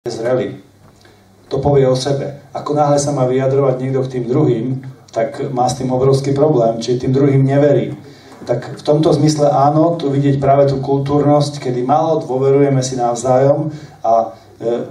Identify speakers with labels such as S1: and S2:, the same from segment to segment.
S1: zrelý. To povie o sebe. Ako náhle sa má vyjadrovať niekto k tým druhým, tak má s tým obrovský problém, či tým druhým neverí. Tak v tomto zmysle áno, tu vidieť práve tú kultúrnosť, kedy málo dôverujeme si navzájom a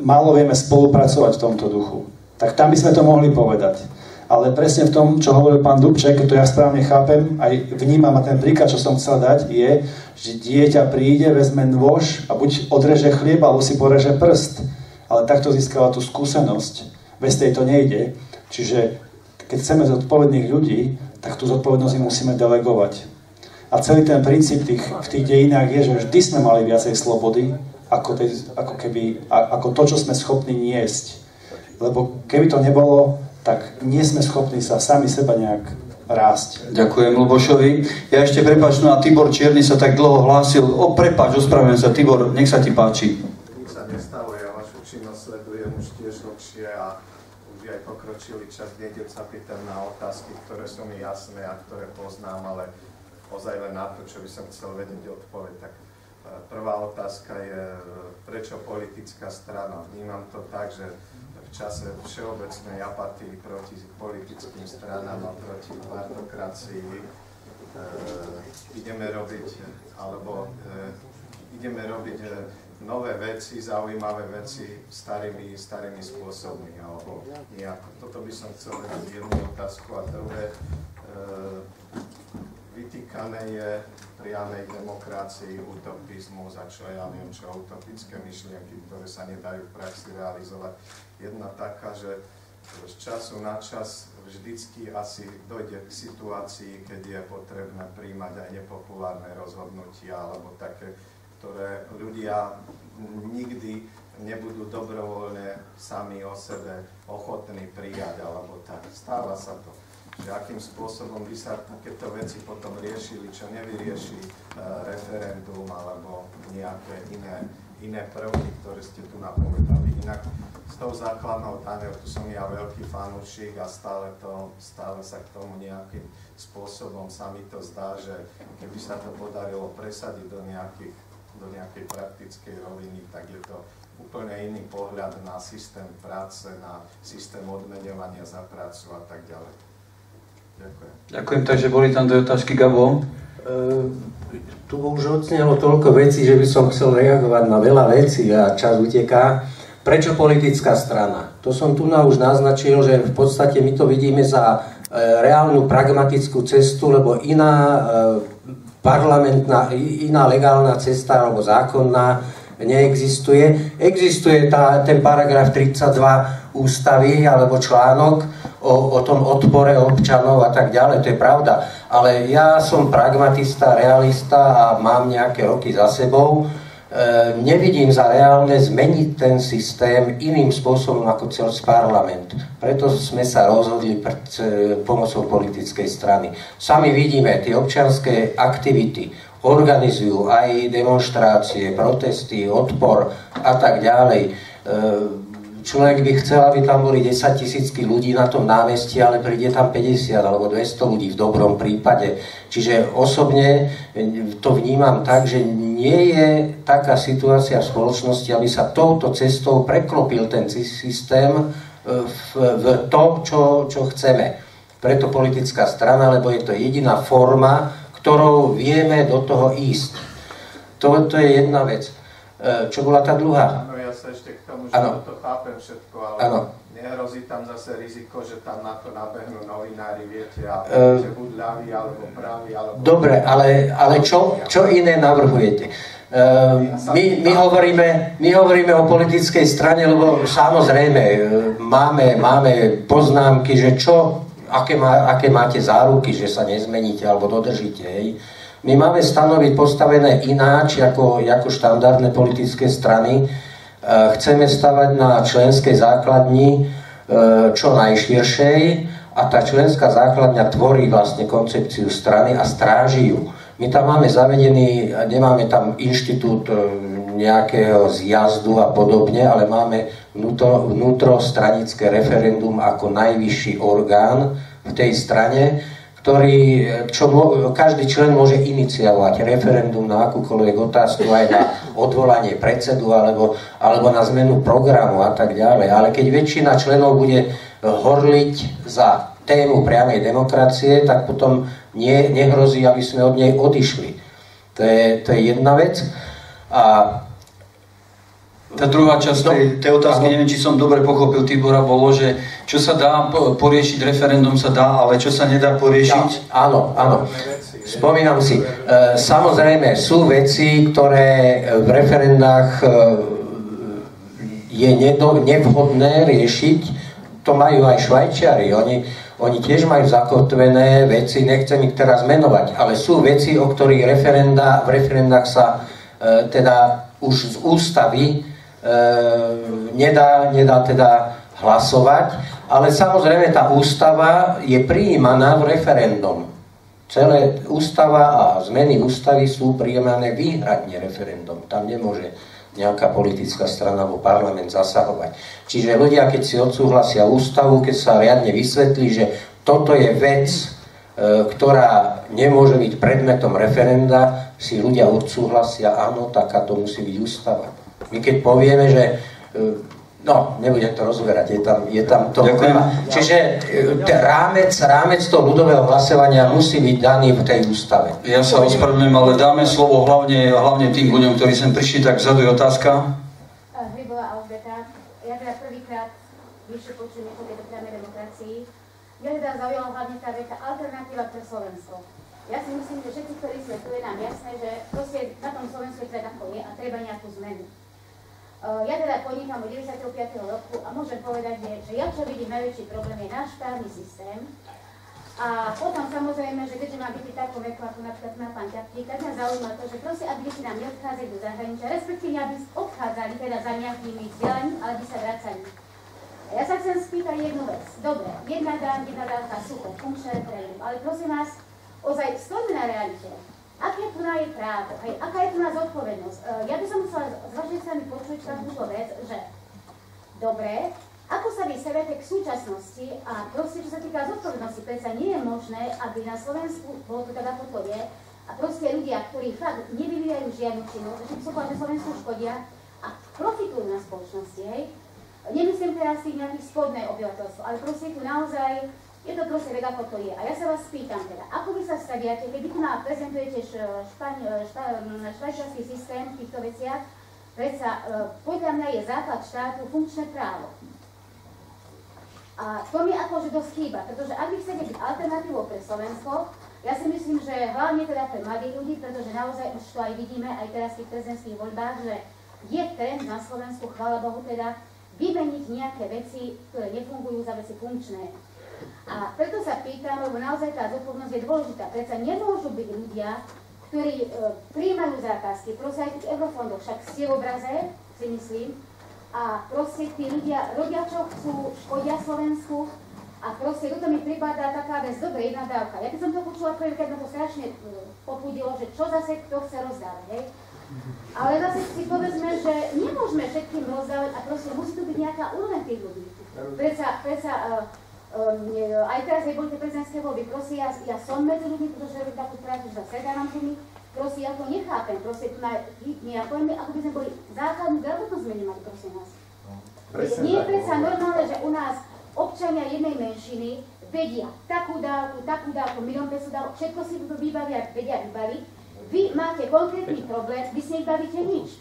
S1: málo vieme spolupracovať v tomto duchu. Tak tam by sme to mohli povedať. Ale presne v tom, čo hovoril pán Dubček, to ja správne chápem, aj vnímam a ten príklad, čo som chcel dať, je, že dieťa príde, vezme nôž a buď odreže chlieb, alebo si poreže prst. Ale takto získava tú skúsenosť. Bez tej to nejde. Čiže keď chceme zodpovedných ľudí, tak tú zodpovednosť im musíme delegovať. A celý ten princíp v tých dejinách je, že vždy sme mali viacej slobody, ako to, čo sme schopní niesť. Lebo keby to nebolo, tak nie sme schopní sa sami seba nejak rásť.
S2: Ďakujem Lubošovi. Ja ešte prepáč, no a Tibor Čierny sa tak dlho hlásil. Prepáč, ospravedlňujem sa. Tibor, nech sa ti páči.
S3: Nič sa nestalo, ja vašu činnosť sledujem už tiež dlhšie a už aj pokročili čas. Hneď sa pýtam na otázky, ktoré sú mi jasné a ktoré poznám, ale ozaj len na to, čo by som chcel vedieť odpoveď. Tak prvá otázka je, prečo politická strana? Vnímam to tak, že v čase všeobecnej apatii proti politickým stranám a proti partokracii ideme robiť nové veci, zaujímavé veci starými spôsobmi, alebo nejako. Toto by som chcel vedieť jednu otázku a druhé. Vytýkané je priamej demokracii, utopizmus a čo ja viem, čo utopické myšlienky, ktoré sa nedajú v praxi realizovať. Jedna taká, že z času na čas vždycky asi dojde k situácii, keď je potrebné príjmať aj nepopulárne rozhodnutia, alebo také, ktoré ľudia nikdy nebudú dobrovoľne sami o sebe ochotní prijať, alebo tak. Stáva sa to. Že akým spôsobom by sa takéto veci potom riešili, čo nevyrieši referendum alebo nejaké iné prvky, ktoré ste tu napovedali. Inak s tou základnou daňou, tu som ja veľký fanúšik a stále sa k tomu nejakým spôsobom sa mi to zdá, že keby sa to podarilo presadiť do nejakej praktickej roviny, tak je to úplne iný pohľad na systém práce, na systém odmeňovania za prácu a tak ďalej.
S2: Ďakujem, takže boli tam dve otázky, Gabo.
S4: Tu už odznelo toľko vecí, že by som chcel reagovať na veľa vecí a čas uteká. Prečo politická strana? To som tu už naznačil, že v podstate my to vidíme za reálnu pragmatickú cestu, lebo iná parlamentná, iná legálna cesta alebo zákonná neexistuje. Existuje ten paragraf 32 ústavy alebo článok o tom odpore občanov a tak ďalej, to je pravda. Ale ja som pragmatista, realista a mám nejaké roky za sebou. Nevidím za reálne zmeniť ten systém iným spôsobom ako celý parlament. Preto sme sa rozhodli pred pomocou politickej strany. Sami vidíme, tie občianske aktivity organizujú aj demonštrácie, protesty, odpor a tak ďalej. Človek by chcel, aby tam boli 10 000 ľudí na tom námestí, ale príde tam 50 alebo 200 ľudí v dobrom prípade. Čiže osobne to vnímam tak, že nie je taká situácia v spoločnosti, aby sa touto cestou preklopil ten systém v to, čo chceme. Preto politická strana, lebo je to jediná forma, ktorou vieme do toho ísť. To je jedna vec. Čo bola tá druhá?
S3: Áno, ja sa ešte k tomu, že to chápem všetko, ale nehrozí tam zase riziko, že tam na to nabehnú novinári, viete, a že buď ľaví, alebo praví, alebo...
S4: Dobre, ale čo iné navrhujete? My hovoríme o politickej strane, lebo samozrejme máme poznámky, že aké máte záruky, že sa nezmeníte alebo dodržíte, hej? My máme stanoviť postavené ináč ako štandardné politické strany. Chceme stavať na členskej základni čo najširšej a tá členská základňa tvorí vlastne koncepciu strany a stráži ju. My tam máme zavedený, nemáme tam inštitút nejakého zjazdu a podobne, ale máme vnútrostranické referendum ako najvyšší orgán v tej strane, každý člen môže iniciovať referendum na akúkoľvek otázku, aj na odvolanie predsedu alebo na zmenu programu a tak ďalej. Ale keď väčšina členov bude horliť za tému priamej demokracie, tak potom nehrozí, aby sme od nej odišli. To je jedna vec. A
S2: tá druhá časť tej otázky, neviem, či som dobre pochopil Tibora, bolo, že čo sa dá poriešiť, referendum sa dá, ale čo sa nedá poriešiť?
S4: Áno. Spomínam si. Samozrejme, sú veci, ktoré v referendách je nevhodné riešiť. To majú aj Švajčiari. Oni tiež majú zakotvené veci, nechcem ich teraz menovať, ale sú veci, o ktorých v referendách sa teda už z ústavy nedá teda hlasovať, ale samozrejme tá ústava je prijímaná v referendum. Celé ústava a zmeny ústavy sú prijímané výhradne referendum. Tam nemôže nejaká politická strana alebo parlament zasahovať. Čiže ľudia, keď si odsúhlasia ústavu, keď sa riadne vysvetlí, že toto je vec, ktorá nemôže byť predmetom referenda, si ľudia odsúhlasia, áno, takáto musí byť ústava. My keď povieme, že nebudem to rozberať, je tam to veľa. Čiže rámec toho ľudového hlasovania musí byť daný v tej ústave.
S2: Ja sa ospravedlňujem, ale dáme slovo hlavne tým ľuďom, ktorí sem prišli, tak vzadu je otázka.
S5: Hrybová Alžbeta. Ja teda prvýkrát vyššie počujem o tejto priamej demokracii. Mňa teda zaujala hlavne tá veta alternatíva pre Slovensko. Ja si myslím, že všetci, ktorí sme tu, je nám jasné, že proste na tom Slovensku je tak, ako je a treba nejakú zmenu. Ja teda podnikám od 95. roku a môžem povedať, že ja čo vidím, najväčší problém je náš právny systém. A potom samozrejme, že keďže mám byť v takom veku, ako napríklad má pán Ťapník, tak mňa zaujíma to, že proste, aby deti nám neodchádzali do zahraničia, respektíve aby odchádzali teda za nejakými vzdelaním, ale by sa vracali. A ja sa chcem spýtať jednu vec. Dobre, jedna dávka, super, funkčné referendum, ale prosím vás, ozaj stojíme na realite. Aké tu je právo, hej, aká je tu zodpovednosť? Ja by som chcela z vašej strany počuť túto vec, že dobre, ako sa vy staviate k súčasnosti a proste, čo sa týka zodpovednosti, predsa nie je možné, aby na Slovensku, bolo to tak, ako to je, a proste ľudia, ktorí fakt nevyvíjajú žiadnu činnosť, že by som povedala, že Slovensku škodia a profitujú na spoločnosti, hej. Nemyslím teraz tých nejakých spodné obyvateľstvo, ale proste tu naozaj je to proste tak, ako to je. A ja sa vás pýtam teda, ako vy sa staviate, keď vy tu nám prezentujete švajčiarsky systém v týchto veciach, predsa podľa mňa je základ štátu funkčné právo. A to mi akože dosť chýba, pretože ak vy chcete byť alternatívou pre Slovensko, ja si myslím, že hlavne teda pre mladých ľudí, pretože naozaj už to aj vidíme aj teraz v tých prezidentských voľbách, že je trend na Slovensku, chvála Bohu teda, vymeniť nejaké veci, ktoré nefungujú za veci funkčné. A preto sa pýtam, lebo naozaj tá zodpovednosť je dôležitá. Predsa nemôžu byť ľudia, ktorí prijímajú zákazky, proste aj tých eurofondoch, však ste v obraze, si myslím, a proste tí ľudia robia, čo chcú, škodia Slovensku a proste toto mi pripadá taká vec, dobre, jedna dávka. Ja keď som to počula prvýkrát, ma to strašne popudilo, že čo zase kto chce rozdávať, hej? Ale zase si povedzme, že nemôžeme všetkým rozdávať a proste musí tu byť nejaká úroveň tých ľudí. Aj teraz, keď boli tie prezidentské voľby, prosím, ja som medzi ľuďmi, pretože robím takú prácu, že sa stretávam s ľuďmi, prosím, ja to nechápem, prosím, ako by sme boli základnú gramotnosť sme nemali, prosím vás. Nie je predsa normálne, že u nás občania jednej menšiny vedia takú dávku, 1 500 000 dávok, všetko si to vedia vybaviť. Vy máte konkrétny problém, vy si nebavíte nič.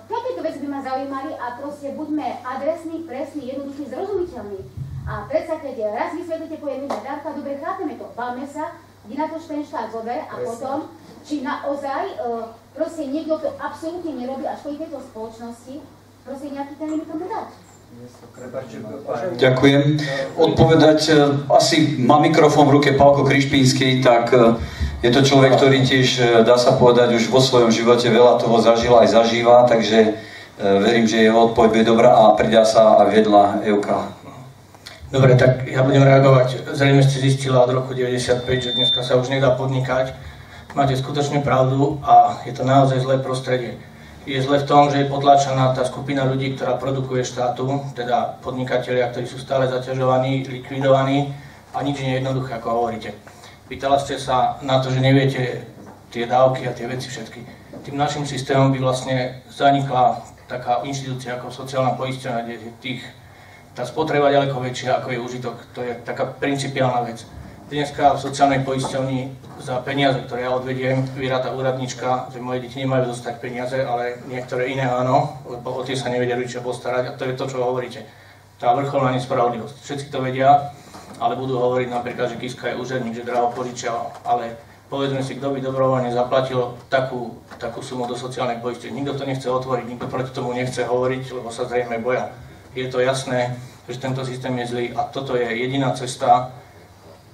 S5: Takéto veci by ma zaujímali a proste buďme adresní, presní, jednoduchí, zrozumiteľní. A predsa, keď raz vysvetlíte, poviem jedna dávka, dobre, chápeme to, bavme sa, kde na to ten štát zober a potom, či naozaj proste niekto to absolútne nerobí a škodí tejto spoločnosti, proste nejaký ten limit tomu dať.
S2: Ďakujem. Odpovedať, asi má mikrofón v ruke Pálko Krišpínsky, tak je to človek, ktorý tiež, dá sa povedať, už vo svojom živote veľa toho zažil aj zažíva, takže verím, že jeho odpoveď bude dobrá a pridá sa aj vedľa Euka.
S6: Dobre, tak ja budem reagovať. Zrejme ste zistila od roku 95, že dneska sa už nedá podnikať. Máte skutočne pravdu a je to naozaj zlé prostredie. Je zle v tom, že je potlačená tá skupina ľudí, ktorá produkuje štátu, teda podnikatelia, ktorí sú stále zaťažovaní, likvidovaní. A nič nie je jednoduché, ako hovoríte. Pýtala ste sa na to, že neviete tie dávky a tie veci všetky. Tým našim systémom by vlastne zanikla taká inštitúcia ako sociálna poisťovňa, kde tá spotreba ďaleko väčšia, ako je užitok. To je taká principiálna vec. Dneska v sociálnej poisťovni za peniaze, ktoré ja odvediem, vyráta úradnička, že moje deti nemajú dostať peniaze, ale niektoré iné áno, lebo o tie sa nevedia rodičia postarať a to je to, čo hovoríte. Tá vrcholná nespravodlivosť. Všetci to vedia, ale budú hovoriť napríklad, že Kiska je úředník, že draho požičiaval, ale povedzme si, kto by dobrovoľne zaplatil takú sumu do sociálnej poisťovne. Nikto to nechce otvoriť, nikto proti tomu nechce hovoriť, lebo sa zrejme boja. Je to jasné, že tento systém je zlý a toto je jediná cesta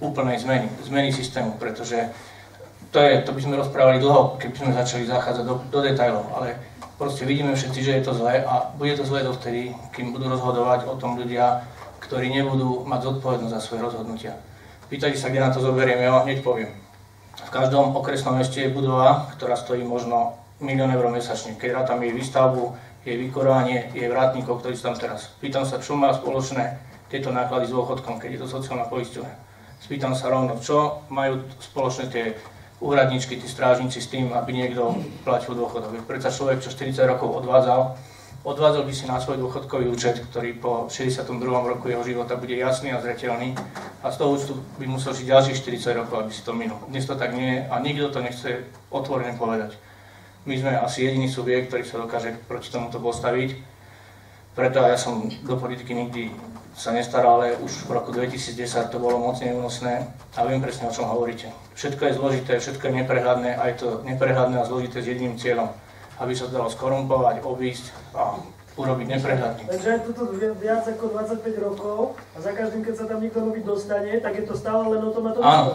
S6: úplnej zmeny systému, pretože to by sme rozprávali dlho, keby sme začali zachádzať do detailov, ale proste vidíme všetci, že je to zlé a bude to zlé dovtedy, kým budú rozhodovať o tom ľudia, ktorí nebudú mať zodpovednosť za svoje rozhodnutia. Pýtajte sa, kde na to zoberiem, ja vám hneď poviem. V každom okresnom meste je budova, ktorá stojí možno 1 000 000 eur mesačne. Keď rátam jej výstavbu, jej vykurovanie, jej vrátnikov, ktorí sú tam teraz. Pýtam sa, čo má spoločné tieto náklady s dôchodkom, keď je to sociálna poisťovňa. Spýtam sa rovno, čo majú spoločné tie úradničky, tí strážnici s tým, aby niekto platil dôchodok. Predsa človek, čo 40 rokov odvádzal by si na svoj dôchodkový účet, ktorý po 62. roku jeho života bude jasný a zreteľný a z toho účtu by musel žiť ďalších 40 rokov, aby si to minul. Dnes to tak nie je a nikto to nechce otvorene povedať. My sme asi jediný subjekt, ktorý sa dokáže proti tomuto postaviť. Preto ja som do politiky nikdy sa nestaral, ale už v roku 2010 to bolo moc neúnosné a viem presne, o čom hovoríte. Všetko je zložité, všetko je neprehľadné a je to neprehľadné a zložité s jedným cieľom, aby sa to dalo skorumpovať, obísť a urobiť neprehľadný.
S7: Takže je toto viac ako 25 rokov a za každým, keď sa tam niekto nový dostane, tak je to stále len o tom a to.
S6: Áno,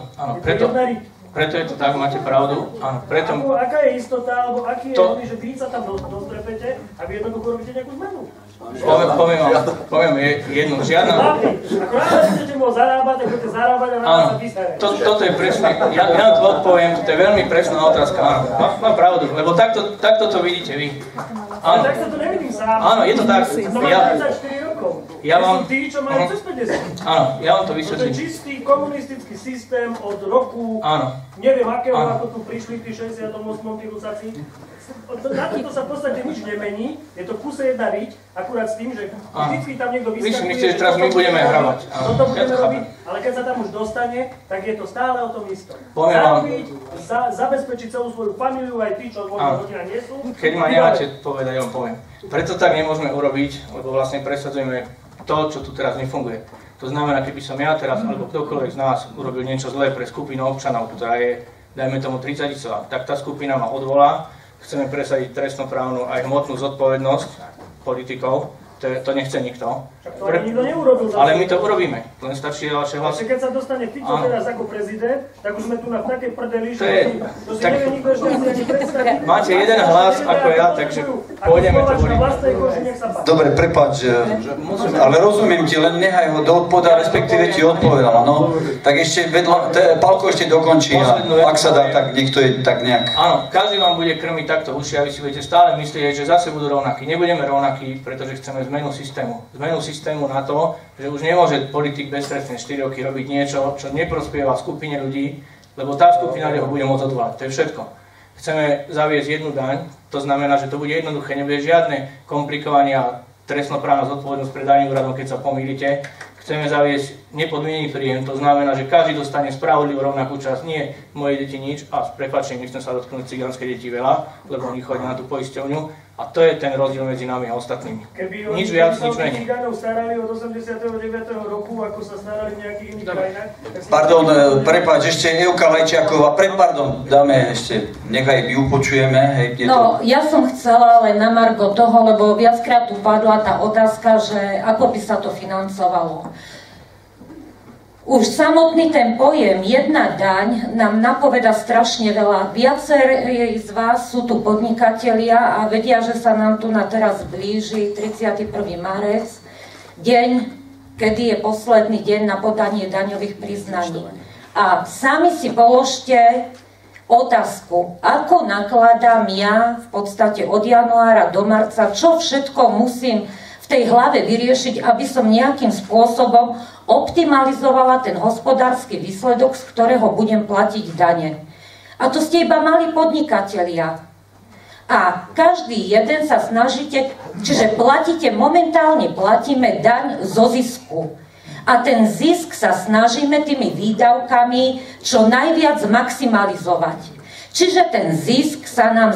S6: preto je to tak, máte pravdu. Áno, preto...
S7: Aká je istota, alebo aký je, že vy sa tam dostrepete a vy jednoducho robíte nejakú zmenu? Poviem jednu, žiadna... Ako náhle budete môcť zarábať, tak budete zarábať a na sa vysherať.
S6: Toto je presne, ja na to odpoviem, to je veľmi presná otázka, áno. Mám pravdu, lebo takto to vidíte vy.
S7: Ale tak sa to nevidím sám.
S6: Áno, je to tak.
S7: To má 34 rokov.
S6: Ja vám...
S7: Sú tí, čo majú cez 50.
S6: Áno, ja vám to vysvetlím.
S7: To je čistý komunistický systém od roku...
S6: Áno.
S7: Neviem akého, ako tu prišli tí 68. tí Rusáci. Na tomto sa v podstate nič nemení, je to v kuse jedna riť, akurát s tým, že vždycky tam niekto vyskakuje.
S6: Myslíte, že teraz my budeme hravať.
S7: Toto budeme robiť, ale keď sa tam už dostane, tak je to stále o tom istom. Zarobiť, zabezpečiť celú svoju familiu, aj tí, čo možno rodina nie sú.
S6: Keď ma nemáte povedať, ja vám poviem. Preto tak nemôžeme urobiť, lebo vlastne presadzujeme to, čo tu teraz nefunguje. To znamená, keby som ja teraz, alebo ktokoľvek z nás urobil niečo zlé pre skupinu občanov, ktorá je, dajme tomu 30 000, tak tá skupina ma odvolá. Chceme presadiť trestnoprávnu aj hmotnú zodpovednosť politikov. To nechce nikto.
S7: To nikto neurobil.
S6: Ale my to urobíme. Len stačí vaše hlasy.
S7: Keď sa dostane Fico teraz ako prezident, tak už sme tu na takej prdeli, že to si nevie nikto ešte ani predstaviť.
S6: Máte jeden hlas ako ja, takže pôjdeme to voliť.
S2: Dobre, prepáč, ale rozumiem ti, len nechaj ho doodpovedať, respektíve ti odpovedal, no. Tak ešte vedľa, Pálko ešte dokončí a ak sa dá, tak niekto je tak nejak.
S6: Áno, každý vám bude krmiť takto uši a vy si budete stále myslieť, že zase budú rovnakí. Nebudeme rovnakí, pretože chceme zmenu systému na to, že už nemôže politik beztrestne 4 roky robiť niečo, čo neprospieva skupine ľudí, lebo tá skupina ho bude môcť odvolať. To je všetko. Chceme zaviesť jednu daň, to znamená, že to bude jednoduché, nebude žiadne komplikovanie a trestnoprávna zodpovednosť pre daňovým úradom, keď sa pomýlite. Chceme zaviesť nepodmienený príjem, to znamená, že každý dostane spravodlivú rovnakú časť, nie moje deti nič a s prepáčením nechcem sa dotknúť cigánske deti veľa, lebo oni chodia na tú poisťovňu. A to je ten rozdiel medzi nami a ostatnými. Nič viac, nič menej.
S7: Keby oni starali od 89. roku, ako sa starali v nejakých iných krajinách.
S2: Pardon, prepáč, ešte Evka Lajčiaková, dáme ešte, nechaj ju počujeme. Hej,
S8: no, ja som chcela len na margo toho, lebo viackrát tu padla tá otázka, že ako by sa to financovalo. Už samotný ten pojem jedna daň nám napoveda strašne veľa. Viacerí z vás sú tu podnikatelia a vedia, že sa nám tu na teraz blíži 31. marec, deň, kedy je posledný deň na podanie daňových priznaní. A sami si položte otázku, ako nakladám ja v podstate od januára do marca, čo všetko musím v tej hlave vyriešiť, aby som nejakým spôsobom optimalizovala ten hospodársky výsledok, z ktorého budem platiť dane. A to ste iba mali podnikatelia. A každý jeden sa snažíte, čiže momentálne platíme daň zo zisku. A ten zisk sa snažíme tými výdavkami čo najviac maximalizovať. Čiže ten zisk sa nám